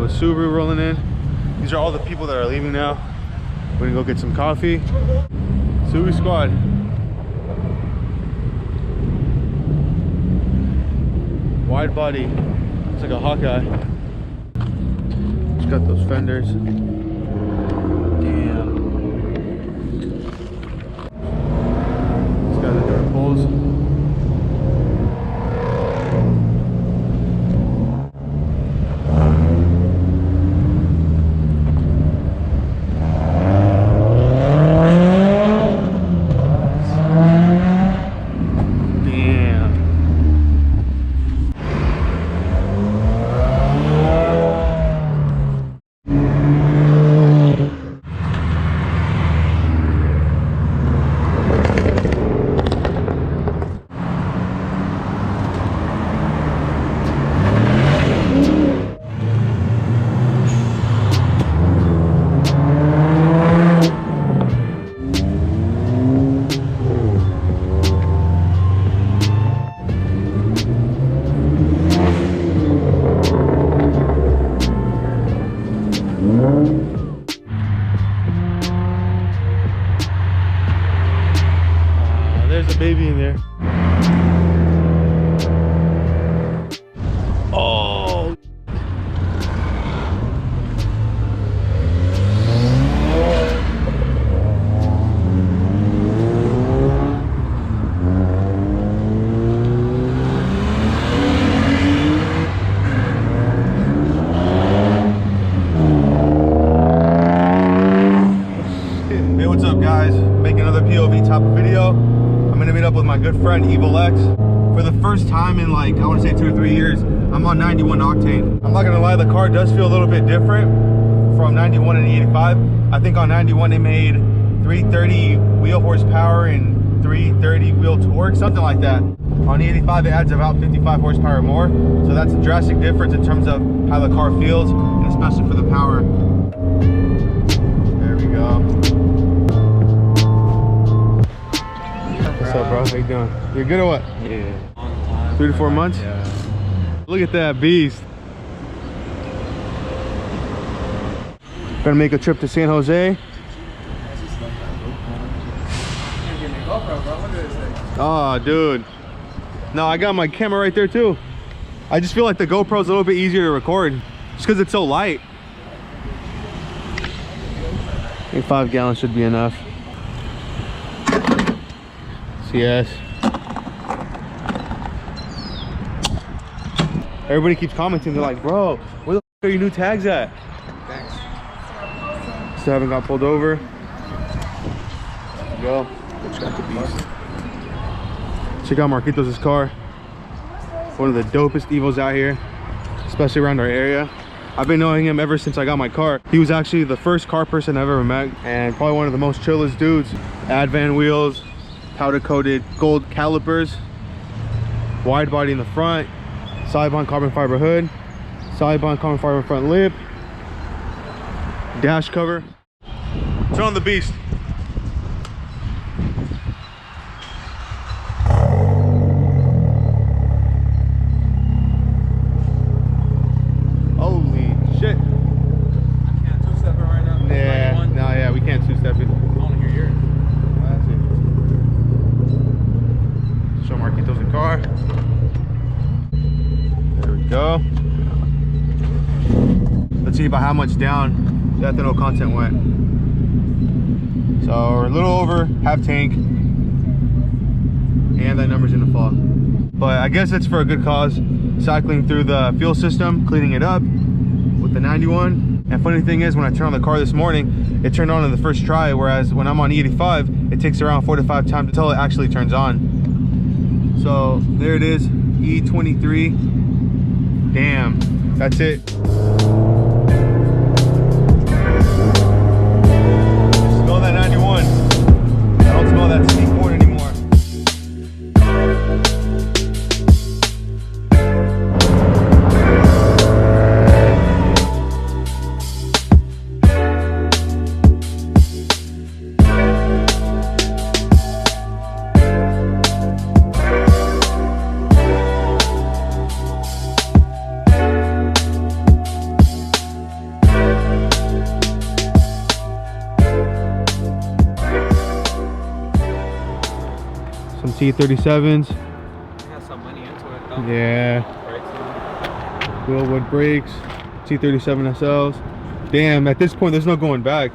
have a Subaru rolling in. These are all the people that are leaving now. We're gonna go get some coffee. Subaru squad. Wide body. It's like a Hawkeye. Just got those fenders. Damn. It's got the dirt poles. There's a baby in there. Oh. Hey, what's up guys? Making another POV type of video. I'm gonna meet up with my good friend EVO X. For the first time in like, I wanna say 2 or 3 years, I'm on 91 octane. I'm not gonna lie, the car does feel a little bit different from 91 and 85. I think on 91 they made 330 wheel horsepower and 330 wheel torque, something like that. On the 85 it adds about 55 horsepower more. So that's a drastic difference in terms of how the car feels, and especially for the power. There we go. What's up, bro? How you doing? You're good or what? Yeah. On time. 3 to 4 months? Yeah. Look at that beast. Gonna make a trip to San Jose. Oh, dude. No, I got my camera right there too. I just feel like the GoPro's a little bit easier to record just because it's so light. I think 5 gallons should be enough. Yes. Everybody keeps commenting. They're like, bro, where the f are your new tags at? Thanks. Still haven't got pulled over. There you go. Check the beast. Check out Marquitos' car. One of the dopest Evos out here, especially around our area. I've been knowing him ever since I got my car. He was actually the first car person I've ever met, and probably one of the most chillest dudes. Advan wheels, powder coated gold calipers, wide body in the front, side-bond carbon fiber hood, side-bond carbon fiber front lip, dash cover. Turn on the beast. Holy shit. I can't two-step it right now. Yeah, no, yeah, we can't two-step it. I want to hear yours. That's it. Show Marquitos the car. There we go. Let's see about how much down the ethanol content went. So we're a little over half tank, and that number's gonna fall. But I guess it's for a good cause. Cycling through the fuel system, cleaning it up with the 91. And funny thing is, when I turned on the car this morning, it turned on in the first try, whereas when I'm on E85, it takes around 4 to 5 times until it actually turns on. So there it is, E23. Damn, that's it. Smell that 91. I don't smell that sneak corn anymore. Some T37s. Got some money into it though. Yeah. Wheelwood brakes. T37 SLs. Damn, at this point there's no going back.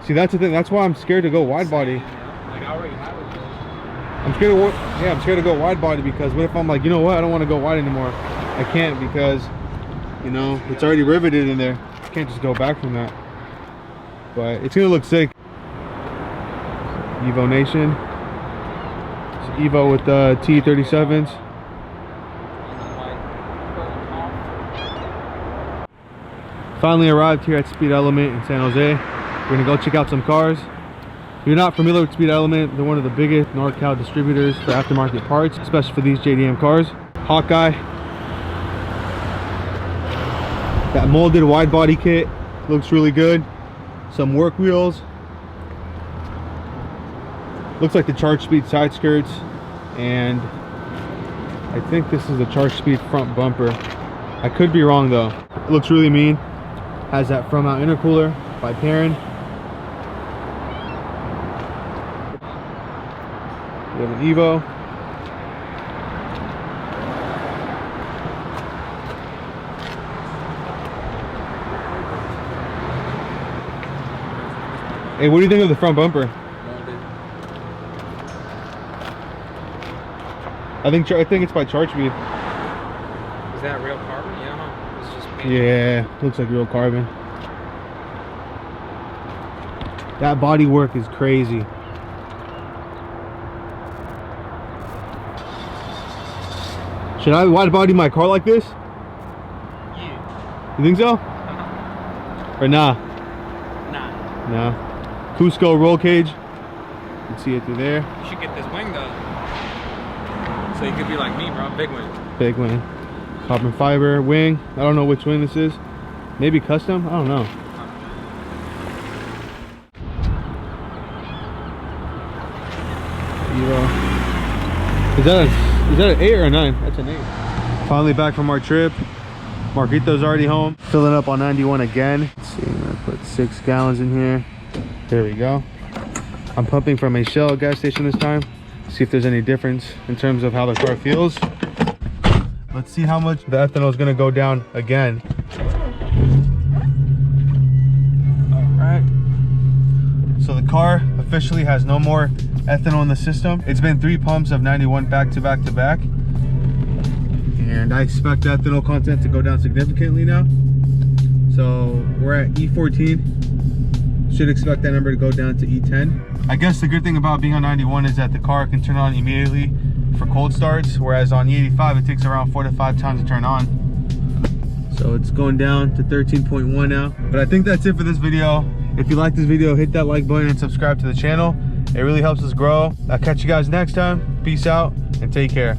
See, that's the thing. That's why I'm scared to go wide body. Like I already have it. I'm scared to go wide body, because what if I'm like, you know what, I don't want to go wide anymore. I can't, because, you know, it's already riveted in there. I can't just go back from that. But it's gonna look sick. EVO Nation. It's EVO with the T37s. Finally arrived here at Speed Element in San Jose. We're gonna go check out some cars. If you're not familiar with Speed Element, they're one of the biggest NorCal distributors for aftermarket parts, especially for these JDM cars. Hawkeye. That molded wide body kit looks really good. Some work wheels. Looks like the Charge Speed side skirts, and I think this is the Charge Speed front bumper. I could be wrong though. It looks really mean. Has that front mount intercooler by Perrin. We have an EVO. Hey, what do you think of the front bumper? I think it's by Charge Speed. Is that real carbon? Yeah, huh? It's just paint. Yeah, looks like real carbon. That body work is crazy. Should I wide body my car like this? Yeah. You think so? Or nah? Nah. Nah. Cusco roll cage. You can see it through there. You should get this wing though. So you could be like me, bro. Big wing. Big wing. Carbon fiber wing. I don't know which wing this is. Maybe custom? I don't know. Is that an 8 or a 9? That's an 8. Finally back from our trip. Marquito's already home. Filling up on 91 again. Let's see, I'm gonna put 6 gallons in here. There we go. I'm pumping from a Shell gas station this time. See if there's any difference in terms of how the car feels. Let's see how much the ethanol is gonna go down again. All right. So the car officially has no more ethanol in the system. It's been 3 pumps of 91 back to back to back. And I expect the ethanol content to go down significantly now. So we're at E14. Should expect that number to go down to E10. I guess the good thing about being on 91 is that the car can turn on immediately for cold starts, whereas on E85 it takes around 4 to 5 times to turn on. So it's going down to 13.1 now. But I think that's it for this video. If you like this video, hit that like button and subscribe to the channel. It really helps us grow. I'll catch you guys next time. Peace out and take care.